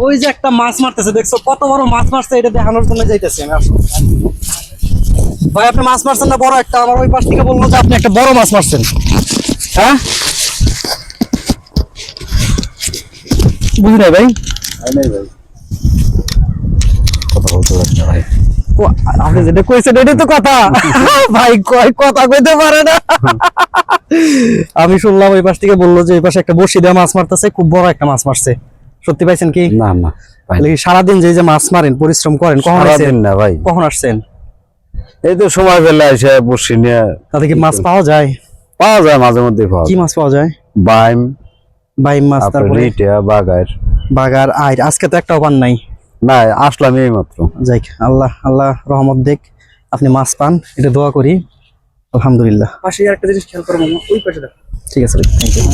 ওই যে একটা মাছ মারতেছে, দেখছো কত বড় মাছ মারছে, এটা দেখানোর জন্য যাইতেছি আমি। আসো ভাই, আপনি মাছ মারছেন না বড় একটা? আমার ওই পাশ থেকে বললো যে আপনি একটা বড় মাছ মারছেন। হ্যাঁ, বুঝি নাই ভাই। নাই ভাই, কথা বলতে পারছি না ভাই। আপনি যেটা কইছেন এটাই তো কথা। ভাই কয় কথা কইতে পারে না। আমি শুনলাম ওই পাশ থেকে বললো যে ওই পাশে একটা বড়শি দিয়ে মাছ মারতেছে, খুব বড় একটা মাছ মারছে। সত্যি পাইছেন কি? না না ভাই, সারাদিন যে মাছ মারেন, পরিশ্রম করেন, কখন আসছেন? না ভাই, কখন আসছেন? এই তো সময় পেলে এসে বসি নিয়ে। তাতে কি মাছ পাওয়া যায়? পাওয়া যায় মাঝে মধ্যে। পাওয়া কি মাছ পাওয়া যায়? বাইম, বাইম মাছ, তারপরে রিটা, বাগার। বাগার, আইর। আজকে তো একটাও পান নাই। না, আসলাম এই মাত্র। যাই, আল্লাহ আল্লাহ রহমত দেখ, আপনি মাছ পান, এটা দোয়া করি। আলহামদুলিল্লাহ। পাশে একটা জিনিস খেয়াল করবো, ওই পাশে। ঠিক আছে, থ্যাংক ইউ।